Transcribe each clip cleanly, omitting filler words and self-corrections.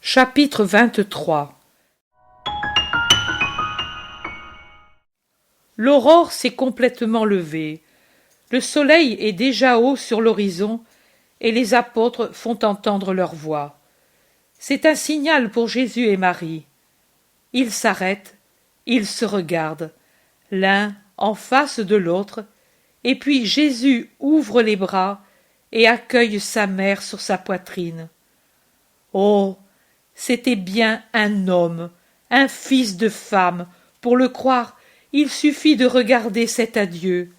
Chapitre 23. L'aurore s'est complètement levée. Le soleil est déjà haut sur l'horizon et les apôtres font entendre leur voix. C'est un signal pour Jésus et Marie. Ils s'arrêtent, ils se regardent, l'un en face de l'autre, et puis Jésus ouvre les bras et accueille sa mère sur sa poitrine. Oh, c'était bien un homme, un fils de femme. Pour le croire, il suffit de regarder cet adieu.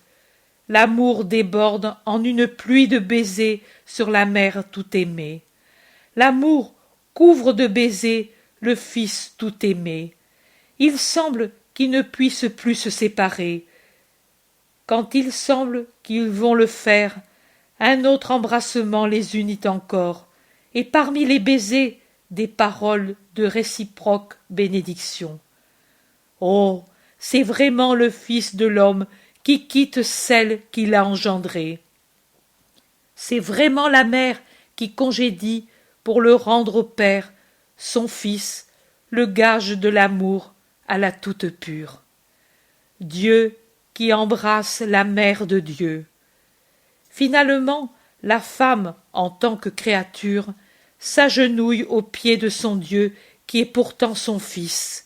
L'amour déborde en une pluie de baisers sur la mère tout-aimée. L'amour couvre de baisers le fils tout-aimé. Il semble qu'ils ne puissent plus se séparer. Quand il semble qu'ils vont le faire, un autre embrassement les unit encore, et parmi les baisers, des paroles de réciproque bénédiction. Oh, c'est vraiment le Fils de l'homme qui quitte celle qui l'a engendré. C'est vraiment la mère qui congédie pour le rendre au Père, son Fils, le gage de l'amour à la toute pure. Dieu qui embrasse la mère de Dieu. Finalement, la femme, en tant que créature, s'agenouille aux pieds de son Dieu qui est pourtant son Fils.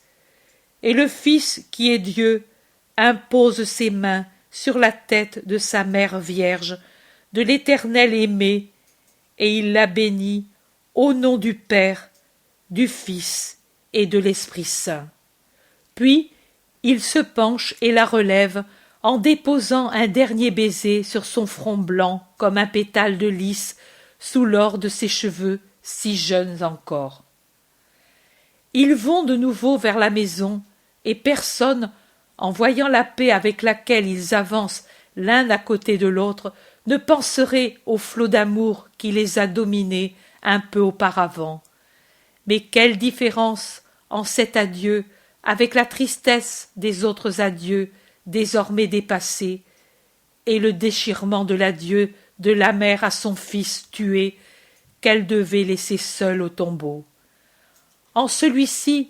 Et le Fils qui est Dieu impose ses mains sur la tête de sa mère vierge, de l'Éternel aimé, et il la bénit au nom du Père, du Fils et de l'Esprit Saint. Puis il se penche et la relève en déposant un dernier baiser sur son front blanc comme un pétale de lys sous l'or de ses cheveux si jeunes encore. Ils vont de nouveau vers la maison, et personne, en voyant la paix avec laquelle ils avancent l'un à côté de l'autre, ne penserait au flot d'amour qui les a dominés un peu auparavant. Mais quelle différence en cet adieu avec la tristesse des autres adieux désormais dépassés, et le déchirement de l'adieu de la mère à son fils tué, qu'elle devait laisser seul au tombeau. En celui-ci,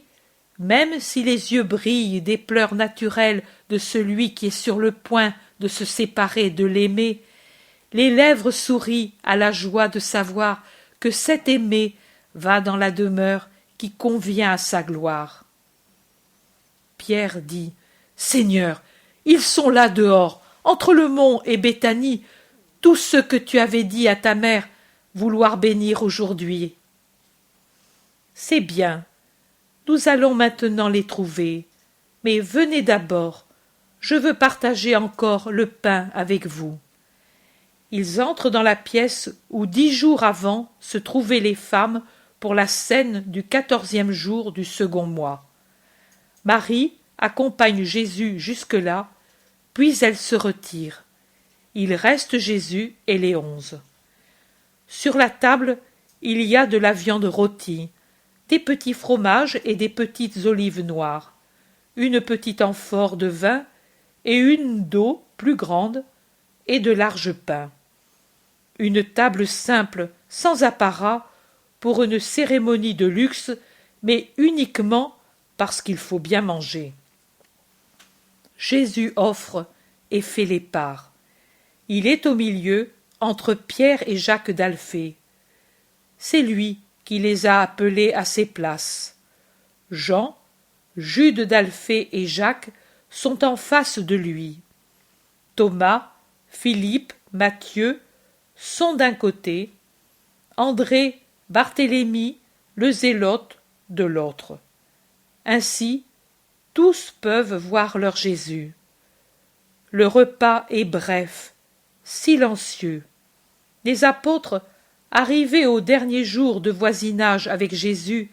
même si les yeux brillent des pleurs naturels de celui qui est sur le point de se séparer de l'aimé, les lèvres sourient à la joie de savoir que cet aimé va dans la demeure qui convient à sa gloire. Pierre dit : « Seigneur, ils sont là dehors, entre le mont et Béthanie, tous ceux que tu avais dit à ta mère vouloir bénir aujourd'hui. » C'est bien, nous allons maintenant les trouver, mais venez d'abord, je veux partager encore le pain avec vous. Ils entrent dans la pièce où 10 jours avant se trouvaient les femmes pour la scène du 14e jour du second mois. Marie accompagne Jésus jusque-là, puis elle se retire. Il reste Jésus et les 11. Sur la table, il y a de la viande rôtie, des petits fromages et des petites olives noires, une petite amphore de vin et une d'eau plus grande, et de larges pains. Une table simple, sans apparat, pour une cérémonie de luxe, mais uniquement parce qu'il faut bien manger. Jésus offre et fait les parts. Il est au milieu, entre Pierre et Jacques d'Alphée. C'est lui qui les a appelés à ses places. Jean, Jude d'Alphée et Jacques sont en face de lui. Thomas, Philippe, Matthieu sont d'un côté, André, Barthélemy, le Zélote de l'autre. Ainsi, tous peuvent voir leur Jésus. Le repas est bref, silencieux. Les apôtres, arrivés au dernier jour de voisinage avec Jésus,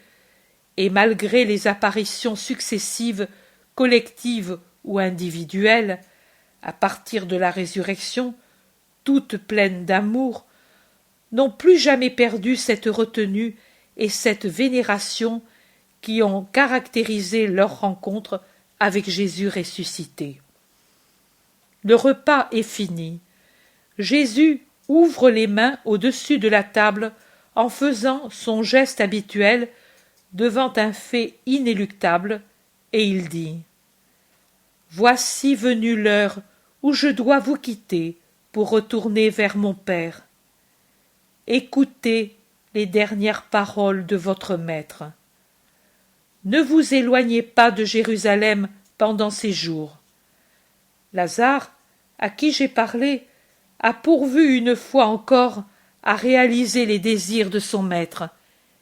et malgré les apparitions successives, collectives ou individuelles, à partir de la résurrection, toutes pleines d'amour, n'ont plus jamais perdu cette retenue et cette vénération qui ont caractérisé leur rencontre avec Jésus ressuscité. Le repas est fini. Jésus ouvre les mains au-dessus de la table en faisant son geste habituel devant un fait inéluctable, et il dit: Voici venue l'heure où je dois vous quitter pour retourner vers mon Père. Écoutez les dernières paroles de votre Maître. Ne vous éloignez pas de Jérusalem pendant ces jours. Lazare, à qui j'ai parlé, a pourvu une fois encore à réaliser les désirs de son maître,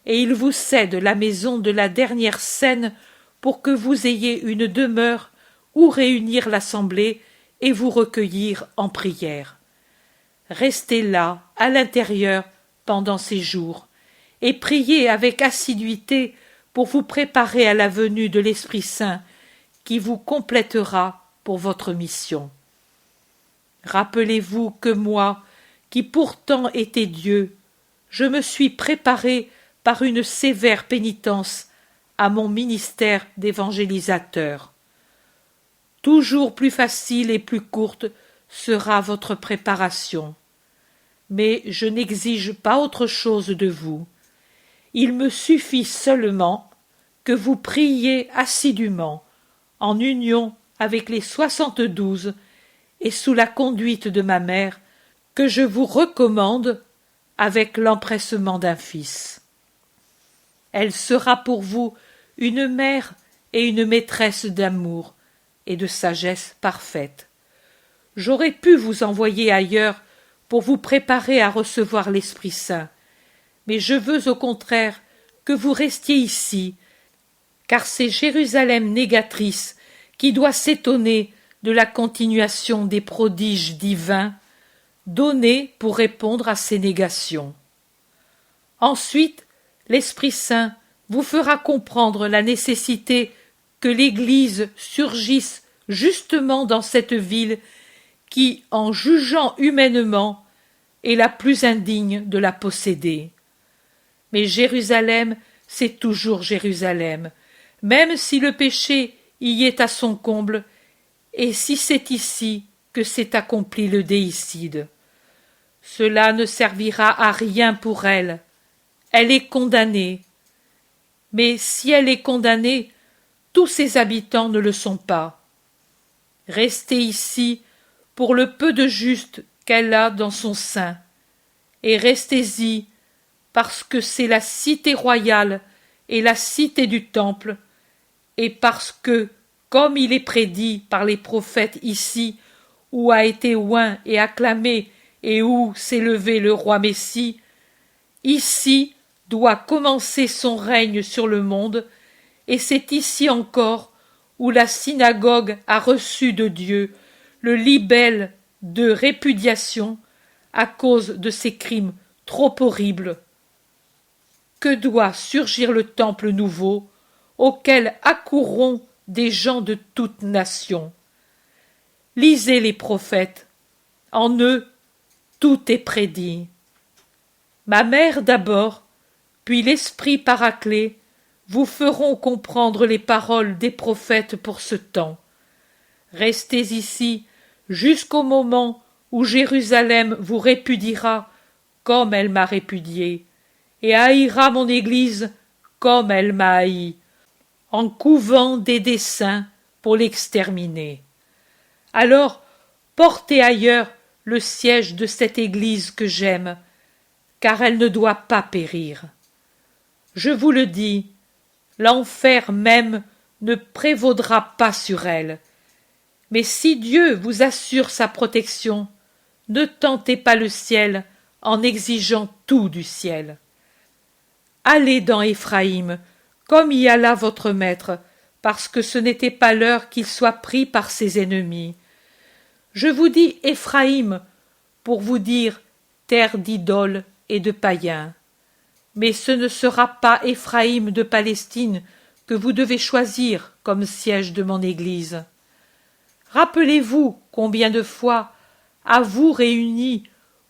et il vous cède la maison de la dernière scène pour que vous ayez une demeure où réunir l'assemblée et vous recueillir en prière. Restez là, à l'intérieur, pendant ces jours, et priez avec assiduité pour vous préparer à la venue de l'Esprit Saint, qui vous complétera pour votre mission. Rappelez-vous que moi, qui pourtant étais Dieu, je me suis préparé par une sévère pénitence à mon ministère d'évangélisateur. Toujours plus facile et plus courte sera votre préparation. Mais je n'exige pas autre chose de vous. Il me suffit seulement que vous priez assidûment, en union avec les 72 et sous la conduite de ma mère, que je vous recommande avec l'empressement d'un fils. Elle sera pour vous une mère et une maîtresse d'amour et de sagesse parfaite. J'aurais pu vous envoyer ailleurs pour vous préparer à recevoir l'Esprit Saint, mais je veux au contraire que vous restiez ici, car c'est Jérusalem négatrice qui doit s'étonner de la continuation des prodiges divins donnés pour répondre à ces négations. Ensuite, l'Esprit Saint vous fera comprendre la nécessité que l'Église surgisse justement dans cette ville qui, en jugeant humainement, est la plus indigne de la posséder. Mais Jérusalem, c'est toujours Jérusalem, même si le péché y est à son comble, et si c'est ici que s'est accompli le déicide. Cela ne servira à rien pour elle. Elle est condamnée. Mais si elle est condamnée, tous ses habitants ne le sont pas. Restez ici pour le peu de juste qu'elle a dans son sein, et restez-y parce que c'est la cité royale et la cité du temple, et parce que, comme il est prédit par les prophètes ici, où a été oint et acclamé et où s'est levé le roi Messie, ici doit commencer son règne sur le monde, et c'est ici encore où la synagogue a reçu de Dieu le libelle de répudiation à cause de ses crimes trop horribles. Que doit surgir le temple nouveau, auquel accourront des gens de toutes nations. Lisez les prophètes, en eux tout est prédit. Ma mère d'abord, puis l'Esprit Paraclet, vous feront comprendre les paroles des prophètes pour ce temps. Restez ici jusqu'au moment où Jérusalem vous répudiera comme elle m'a répudié, et haïra mon Église comme elle m'a haï, en couvant des desseins pour l'exterminer. Alors, portez ailleurs le siège de cette Église que j'aime, car elle ne doit pas périr. Je vous le dis, l'enfer même ne prévaudra pas sur elle. Mais si Dieu vous assure sa protection, ne tentez pas le ciel en exigeant tout du ciel. Allez dans Éphraïm, comme y alla votre maître, parce que ce n'était pas l'heure qu'il soit pris par ses ennemis. Je vous dis Éphraïm, pour vous dire terre d'idoles et de païens. Mais ce ne sera pas Éphraïm de Palestine que vous devez choisir comme siège de mon Église. Rappelez-vous combien de fois, à vous réunis,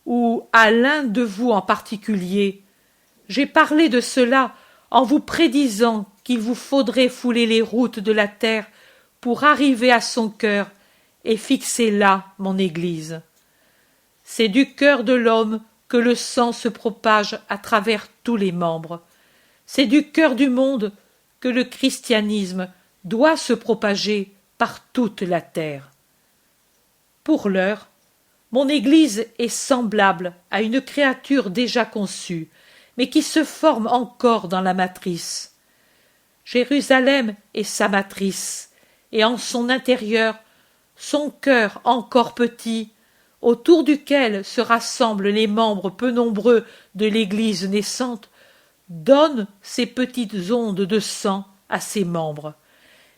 ou à l'un de vous en particulier, j'ai parlé de cela en vous prédisant qu'il vous faudrait fouler les routes de la terre pour arriver à son cœur et fixer là mon Église. C'est du cœur de l'homme que le sang se propage à travers tous les membres. C'est du cœur du monde que le christianisme doit se propager par toute la terre. Pour l'heure, mon Église est semblable à une créature déjà conçue, mais qui se forme encore dans la matrice. Jérusalem est sa matrice, et en son intérieur, son cœur encore petit, autour duquel se rassemblent les membres peu nombreux de l'Église naissante, donne ces petites ondes de sang à ses membres.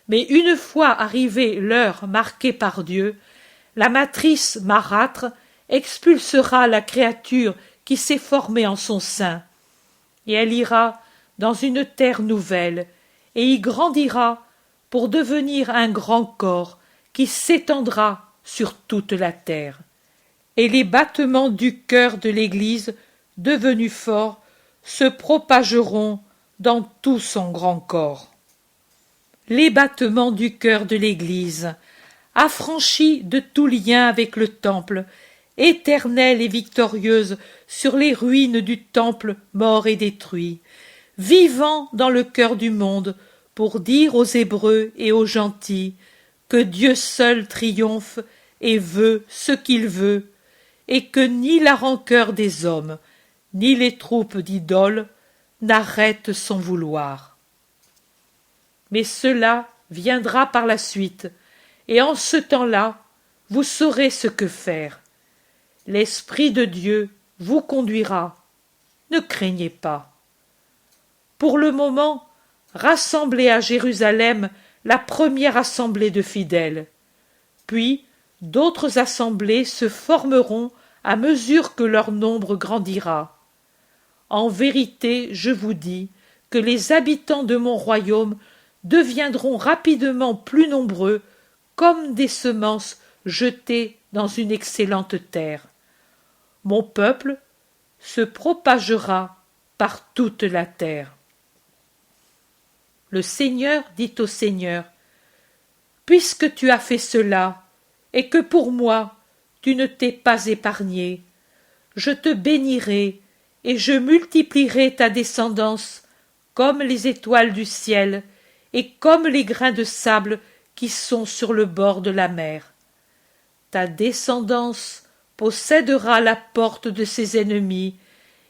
Mais une fois arrivée l'heure marquée par Dieu, la matrice marâtre expulsera la créature qui s'est formée en son sein, et elle ira dans une terre nouvelle, et y grandira pour devenir un grand corps qui s'étendra sur toute la terre. Et les battements du cœur de l'Église, devenus forts, se propageront dans tout son grand corps. Les battements du cœur de l'Église, affranchie de tout lien avec le temple, éternelle et victorieuse sur les ruines du temple mort et détruit, vivant dans le cœur du monde pour dire aux Hébreux et aux gentils que Dieu seul triomphe et veut ce qu'il veut, et que ni la rancœur des hommes, ni les troupes d'idoles n'arrêtent son vouloir. Mais cela viendra par la suite, et en ce temps-là, vous saurez ce que faire. L'Esprit de Dieu vous conduira. Ne craignez pas. Pour le moment, rassemblez à Jérusalem la première assemblée de fidèles. Puis, d'autres assemblées se formeront à mesure que leur nombre grandira. En vérité, je vous dis que les habitants de mon royaume deviendront rapidement plus nombreux comme des semences jetées dans une excellente terre. Mon peuple se propagera par toute la terre. Le Seigneur dit au Seigneur, « Puisque tu as fait cela, et que pour moi tu ne t'es pas épargné, je te bénirai et je multiplierai ta descendance comme les étoiles du ciel et comme les grains de sable qui sont sur le bord de la mer. Ta descendance possédera la porte de ses ennemis,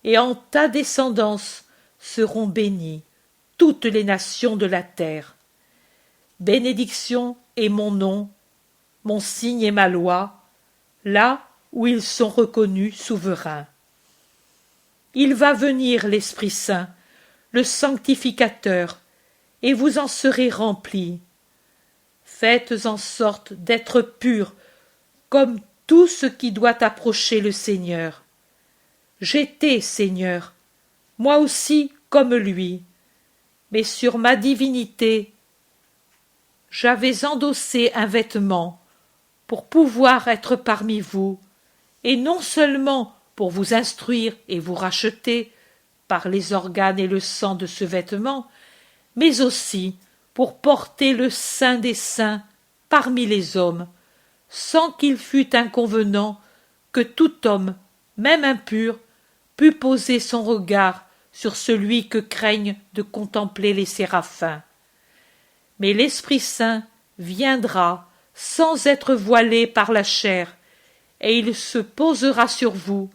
et en ta descendance seront bénies toutes les nations de la terre. Bénédiction est mon nom, mon signe est ma loi, là où ils sont reconnus souverains. Il va venir l'Esprit Saint, le sanctificateur, et vous en serez remplis. Faites en sorte d'être purs comme tout ce qui doit approcher le Seigneur. J'étais Seigneur, moi aussi comme lui, mais sur ma divinité, j'avais endossé un vêtement pour pouvoir être parmi vous, et non seulement pour vous instruire et vous racheter par les organes et le sang de ce vêtement, mais aussi pour porter le Saint des saints parmi les hommes, sans qu'il fût inconvenant que tout homme, même impur, pût poser son regard sur celui que craignent de contempler les séraphins. Mais l'Esprit Saint viendra sans être voilé par la chair, et il se posera sur vous,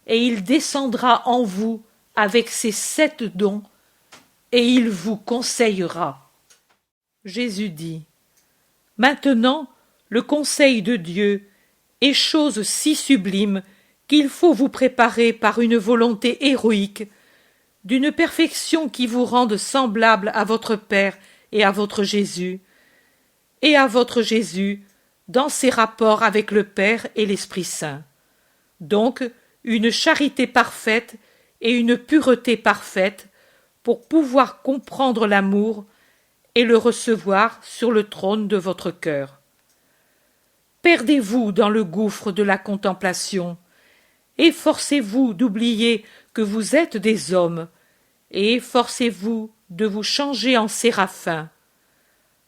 et il descendra en vous avec ses 7 dons, et il vous conseillera. Jésus dit, « Maintenant, le conseil de Dieu est chose si sublime qu'il faut vous préparer par une volonté héroïque, d'une perfection qui vous rende semblable à votre Père et à votre Jésus dans ses rapports avec le Père et l'Esprit Saint. Donc, une charité parfaite et une pureté parfaite pour pouvoir comprendre l'amour et le recevoir sur le trône de votre cœur. Perdez-vous dans le gouffre de la contemplation, efforcez-vous d'oublier que vous êtes des hommes, et efforcez-vous de vous changer en séraphins.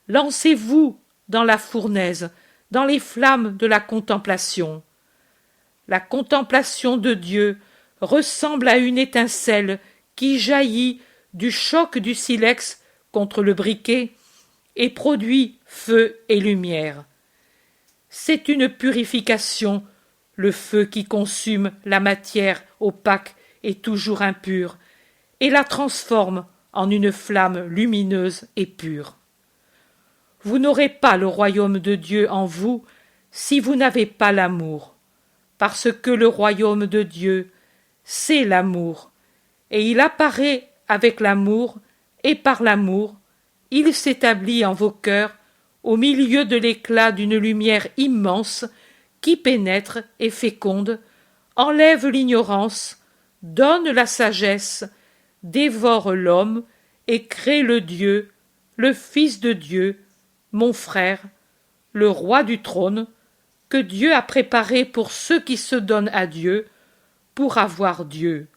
Lancez-vous dans la fournaise, dans les flammes de la contemplation. La contemplation de Dieu ressemble à une étincelle qui jaillit du choc du silex contre le briquet et produit feu et lumière. C'est une purification, le feu qui consume la matière opaque et toujours impure, et la transforme en une flamme lumineuse et pure. Vous n'aurez pas le royaume de Dieu en vous si vous n'avez pas l'amour, parce que le royaume de Dieu, c'est l'amour, et il apparaît avec l'amour, et par l'amour, il s'établit en vos cœurs au milieu de l'éclat d'une lumière immense qui pénètre et féconde, enlève l'ignorance, donne la sagesse, dévore l'homme et crée le Dieu, le Fils de Dieu, mon frère, le roi du trône, que Dieu a préparé pour ceux qui se donnent à Dieu, pour avoir Dieu.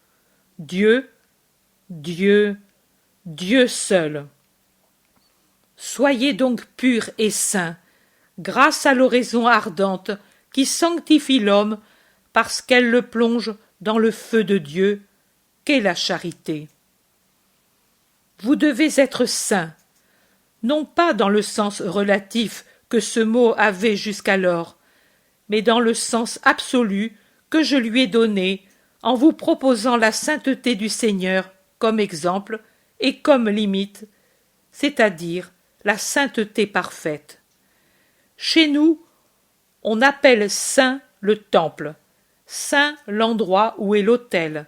Dieu, Dieu, Dieu seul. Soyez donc purs et saints, grâce à l'oraison ardente qui sanctifie l'homme parce qu'elle le plonge dans le feu de Dieu, qu'est la charité. Vous devez être saints, non pas dans le sens relatif que ce mot avait jusqu'alors, mais dans le sens absolu que je lui ai donné en vous proposant la sainteté du Seigneur comme exemple et comme limite, c'est-à-dire la sainteté parfaite. Chez nous, on appelle saint le temple, saint l'endroit où est l'autel,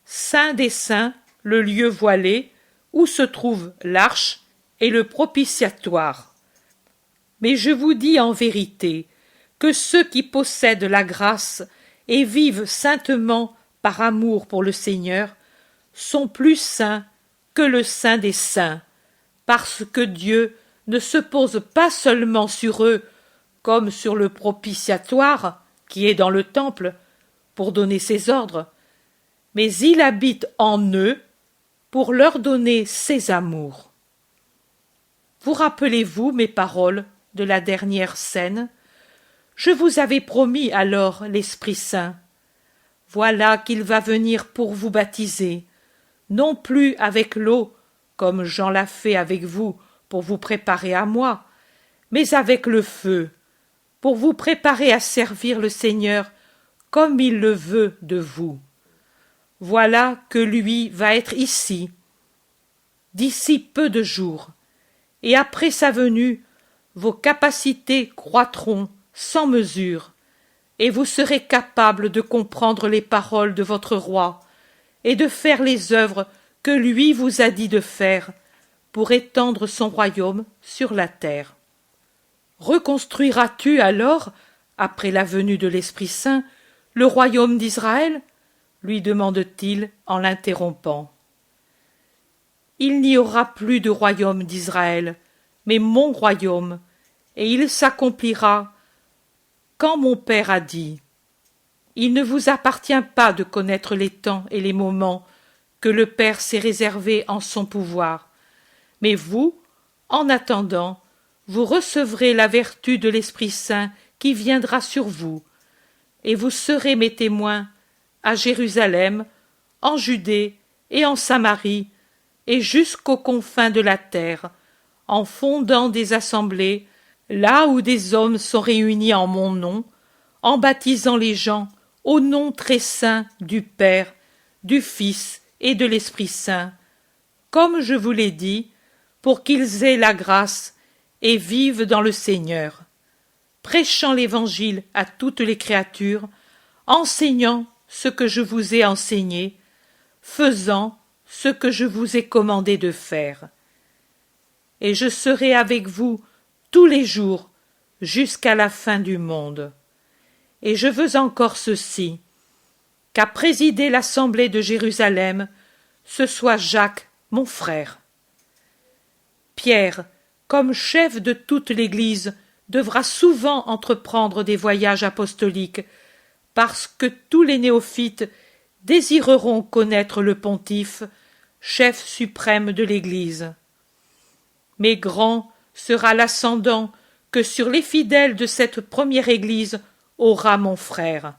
saint des saints le lieu voilé où se trouve l'arche et le propitiatoire. Mais je vous dis en vérité que ceux qui possèdent la grâce et vivent saintement par amour pour le Seigneur sont plus saints que le saint des saints, parce que Dieu ne se pose pas seulement sur eux comme sur le propitiatoire qui est dans le temple pour donner ses ordres, mais il habite en eux pour leur donner ses amours. Vous rappelez-vous mes paroles de la dernière scène? Je vous avais promis alors l'Esprit Saint. Voilà qu'il va venir pour vous baptiser, non plus avec l'eau, comme Jean l'a fait avec vous pour vous préparer à moi, mais avec le feu, pour vous préparer à servir le Seigneur comme il le veut de vous. Voilà que lui va être ici, d'ici peu de jours, et après sa venue, vos capacités croîtront sans mesure, et vous serez capable de comprendre les paroles de votre roi, et de faire les œuvres que lui vous a dit de faire, pour étendre son royaume sur la terre. Reconstruiras-tu alors, après la venue de l'Esprit Saint, le royaume d'Israël? Lui demande-t-il en l'interrompant. Il n'y aura plus de royaume d'Israël, mais mon royaume, et il s'accomplira quand mon Père a dit. Il ne vous appartient pas de connaître les temps et les moments que le Père s'est réservés en son pouvoir, mais vous, en attendant, vous recevrez la vertu de l'Esprit Saint qui viendra sur vous, et vous serez mes témoins à Jérusalem, en Judée et en Samarie, et jusqu'aux confins de la terre, en fondant des assemblées, là où des hommes sont réunis en mon nom, en baptisant les gens au nom très saint du Père, du Fils et de l'Esprit Saint, comme je vous l'ai dit, pour qu'ils aient la grâce et vivent dans le Seigneur, prêchant l'Évangile à toutes les créatures, enseignant ce que je vous ai enseigné, faisant ce que je vous ai commandé de faire. Et je serai avec vous tous les jours jusqu'à la fin du monde. Et je veux encore ceci, qu'à présider l'assemblée de Jérusalem, ce soit Jacques, mon frère. Pierre, comme chef de toute l'Église, devra souvent entreprendre des voyages apostoliques, parce que tous les néophytes désireront connaître le pontife, chef suprême de l'Église. Mais grand sera l'ascendant que sur les fidèles de cette première Église aura mon frère.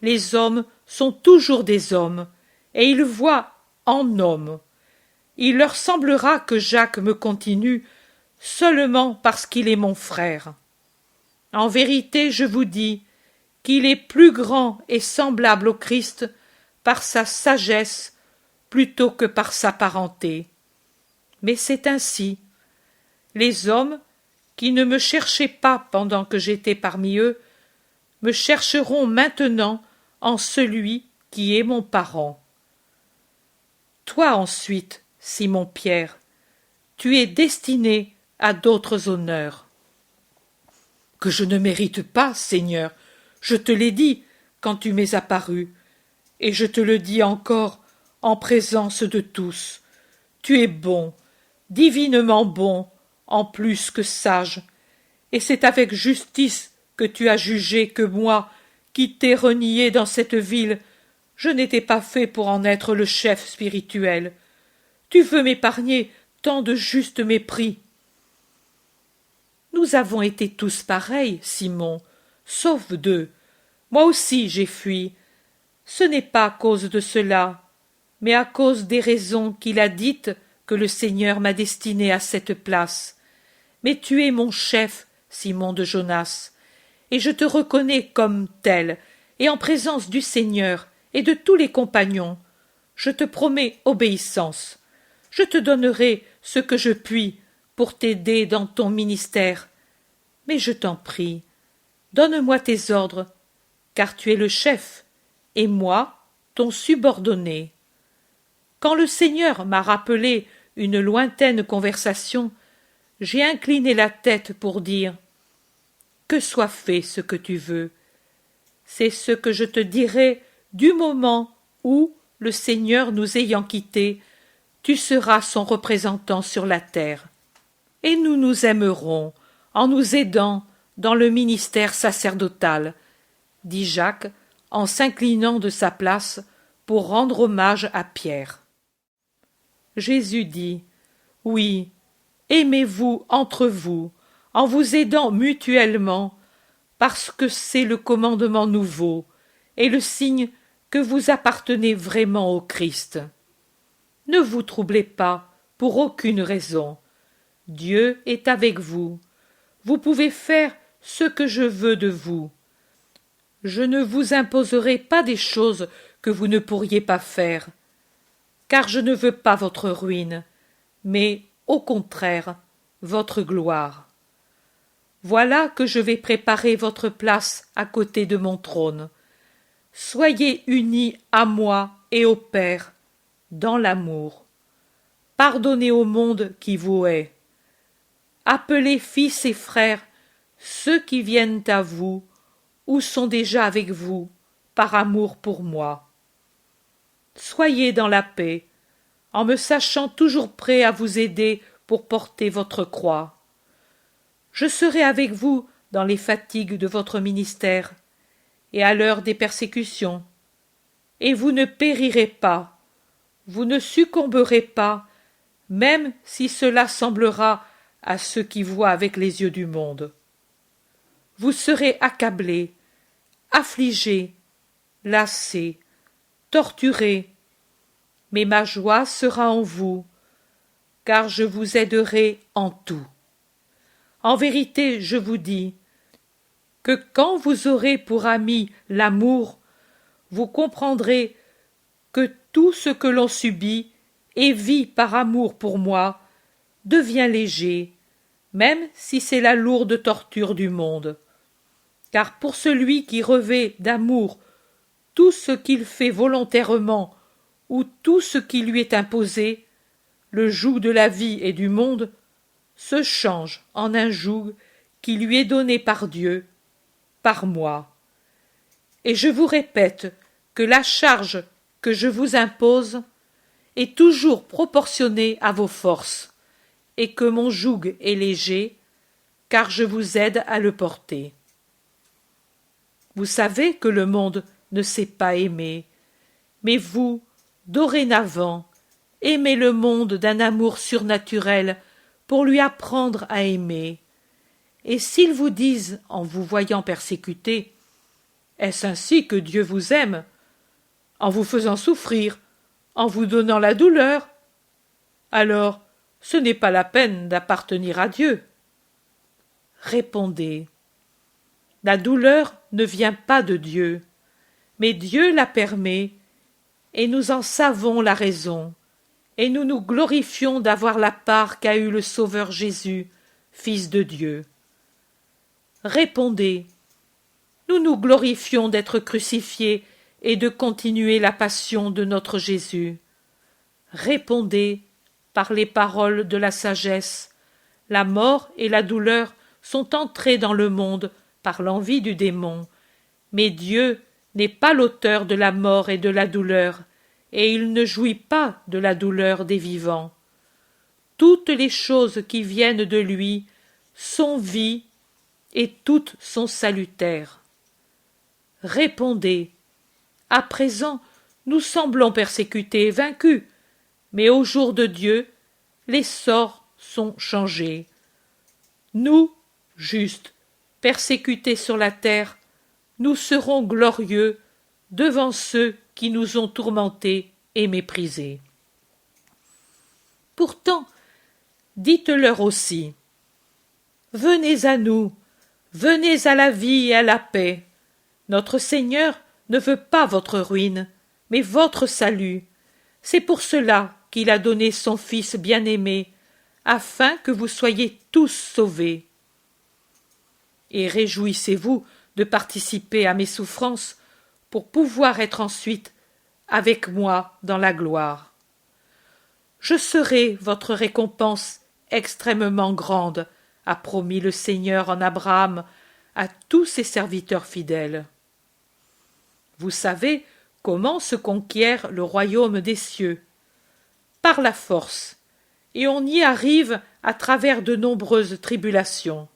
Les hommes sont toujours des hommes, et ils voient en hommes. il leur semblera que Jacques me continue seulement parce qu'il est mon frère. En vérité, je vous dis qu'il est plus grand et semblable au Christ par sa sagesse plutôt que par sa parenté. Mais c'est ainsi. Les hommes, qui ne me cherchaient pas pendant que j'étais parmi eux, me chercheront maintenant en celui qui est mon parent. Toi ensuite, Simon-Pierre, tu es destiné à d'autres honneurs. Que je ne mérite pas, Seigneur, je te l'ai dit quand tu m'es apparu, et je te le dis encore en présence de tous. Tu es bon, divinement bon, en plus que sage, et c'est avec justice que tu as jugé que moi, qui t'ai renié dans cette ville, je n'étais pas fait pour en être le chef spirituel. Tu veux m'épargner tant de juste mépris. Nous avons été tous pareils, Simon, sauf deux. Moi aussi j'ai fui. Ce n'est pas à cause de cela, mais à cause des raisons qu'il a dites que le Seigneur m'a destiné à cette place. Mais tu es mon chef, Simon de Jonas, et je te reconnais comme tel, et en présence du Seigneur et de tous les compagnons, je te promets obéissance. Je te donnerai ce que je puis pour t'aider dans ton ministère. Mais je t'en prie, donne-moi tes ordres, car tu es le chef, et moi, ton subordonné. Quand le Seigneur m'a rappelé une lointaine conversation, j'ai incliné la tête pour dire « Que soit fait ce que tu veux ». C'est ce que je te dirai du moment où, le Seigneur nous ayant quittés, tu seras son représentant sur la terre. Et nous nous aimerons en nous aidant dans le ministère sacerdotal, dit Jacques en s'inclinant de sa place pour rendre hommage à Pierre. Jésus dit « Oui, aimez-vous entre vous, en vous aidant mutuellement, parce que c'est le commandement nouveau et le signe que vous appartenez vraiment au Christ. Ne vous troublez pas pour aucune raison. Dieu est avec vous. Vous pouvez faire ce que je veux de vous. Je ne vous imposerai pas des choses que vous ne pourriez pas faire, car je ne veux pas votre ruine, mais, au contraire, votre gloire. Voilà que je vais préparer votre place à côté de mon trône. Soyez unis à moi et au Père, dans l'amour. Pardonnez au monde qui vous hait. Appelez fils et frères ceux qui viennent à vous ou sont déjà avec vous par amour pour moi. Soyez dans la paix, en me sachant toujours prêt à vous aider pour porter votre croix. Je serai avec vous dans les fatigues de votre ministère et à l'heure des persécutions, et vous ne périrez pas, vous ne succomberez pas, même si cela semblera à ceux qui voient avec les yeux du monde. Vous serez accablés, affligés, lassés, torturés, mais ma joie sera en vous, car je vous aiderai en tout. En vérité, je vous dis que quand vous aurez pour ami l'amour, vous comprendrez que tout ce que l'on subit et vit par amour pour moi devient léger, même si c'est la lourde torture du monde. Car pour celui qui revêt d'amour tout ce qu'il fait volontairement ou tout ce qui lui est imposé, le joug de la vie et du monde se change en un joug qui lui est donné par Dieu, par moi. Et je vous répète que la charge que je vous impose est toujours proportionnée à vos forces, et que mon joug est léger, car je vous aide à le porter. Vous savez que le monde ne sait pas aimer, mais vous, dorénavant, aimez le monde d'un amour surnaturel pour lui apprendre à aimer. Et s'ils vous disent, en vous voyant persécuté, « Est-ce ainsi que Dieu vous aime ?» en vous faisant souffrir, en vous donnant la douleur, alors ce n'est pas la peine d'appartenir à Dieu. Répondez. La douleur ne vient pas de Dieu, mais Dieu la permet, et nous en savons la raison, et nous nous glorifions d'avoir la part qu'a eue le Sauveur Jésus, Fils de Dieu. Répondez. Nous nous glorifions d'être crucifiés et de continuer la passion de notre Jésus. Répondez par les paroles de la sagesse. La mort et la douleur sont entrées dans le monde par l'envie du démon, mais Dieu n'est pas l'auteur de la mort et de la douleur, et il ne jouit pas de la douleur des vivants. Toutes les choses qui viennent de lui sont vie, et toutes sont salutaires. Répondez. À présent, nous semblons persécutés et vaincus, mais au jour de Dieu, les sorts sont changés. Nous, justes, persécutés sur la terre, nous serons glorieux devant ceux qui nous ont tourmentés et méprisés. Pourtant, dites-leur aussi, venez à nous, venez à la vie et à la paix. Notre Seigneur ne veut pas votre ruine, mais votre salut. C'est pour cela qu'il a donné son Fils bien-aimé, afin que vous soyez tous sauvés. Et réjouissez-vous de participer à mes souffrances pour pouvoir être ensuite avec moi dans la gloire. Je serai votre récompense extrêmement grande, a promis le Seigneur en Abraham à tous ses serviteurs fidèles. Vous savez comment se conquiert le royaume des cieux? Par la force, et on y arrive à travers de nombreuses tribulations.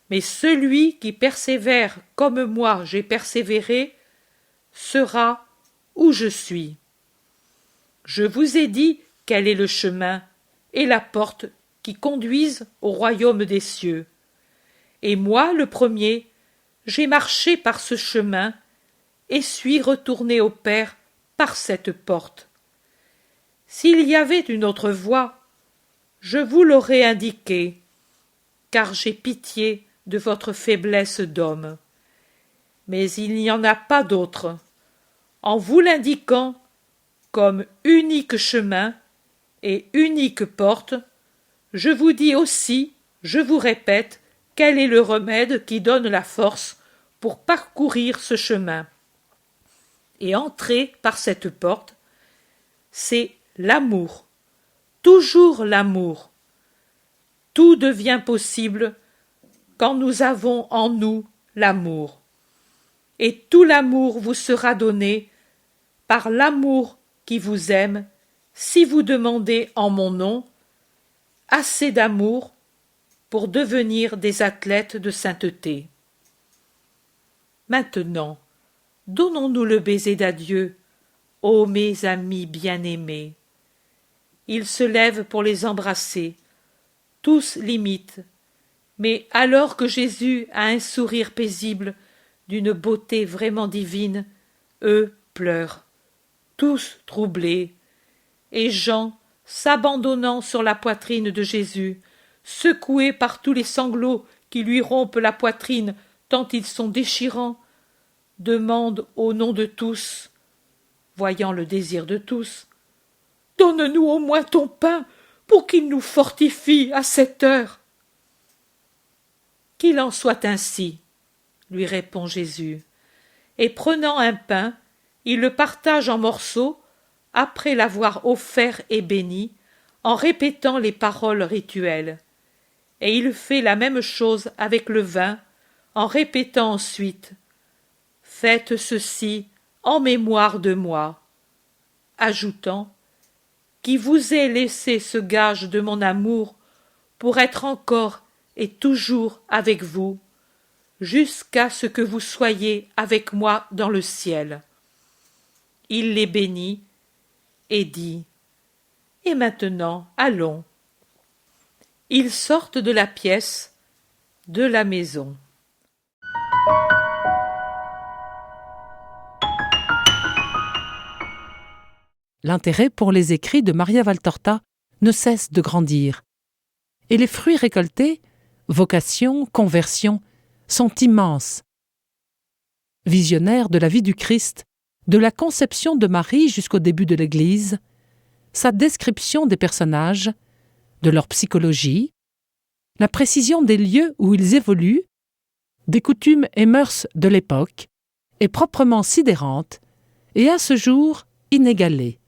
Mais celui qui persévère comme moi j'ai persévéré sera où je suis. Je vous ai dit quel est le chemin et la porte qui conduisent au royaume des cieux. Et moi, le premier, j'ai marché par ce chemin et suis retourné au Père par cette porte. S'il y avait une autre voie, je vous l'aurais indiquée, car j'ai pitié de votre faiblesse d'homme. Mais il n'y en a pas d'autre. En vous l'indiquant comme unique chemin et unique porte, je vous dis aussi, je vous répète, quel est le remède qui donne la force pour parcourir ce chemin. Et entrer par cette porte, c'est l'amour, toujours l'amour. Tout devient possible quand nous avons en nous l'amour. Et tout l'amour vous sera donné par l'amour qui vous aime, si vous demandez en mon nom assez d'amour pour devenir des athlètes de sainteté. Maintenant, donnons-nous le baiser d'adieu, ô mes amis bien-aimés. Ils se lèvent pour les embrasser, tous l'imitent, mais alors que Jésus a un sourire paisible, d'une beauté vraiment divine, eux pleurent, tous troublés, et Jean, s'abandonnant sur la poitrine de Jésus, secoué par tous les sanglots qui lui rompent la poitrine tant ils sont déchirants, demande au nom de tous, voyant le désir de tous, « Donne-nous au moins ton pain pour qu'il nous fortifie à cette heure. » « Qu'il en soit ainsi, » lui répond Jésus, et prenant un pain, il le partage en morceaux, après l'avoir offert et béni, en répétant les paroles rituelles. Et il fait la même chose avec le vin, en répétant ensuite « Faites ceci en mémoire de moi », ajoutant « Qui vous ai laissé ce gage de mon amour pour être encore et toujours avec vous, jusqu'à ce que vous soyez avec moi dans le ciel. » Il les bénit et dit « Et maintenant, allons. » Ils sortent de la pièce, de la maison. L'intérêt pour les écrits de Maria Valtorta ne cesse de grandir. Et les fruits récoltés, vocation, conversion, sont immenses. Visionnaire de la vie du Christ, de la conception de Marie jusqu'au début de l'Église, sa description des personnages, de leur psychologie, la précision des lieux où ils évoluent, des coutumes et mœurs de l'époque, est proprement sidérante et à ce jour inégalée.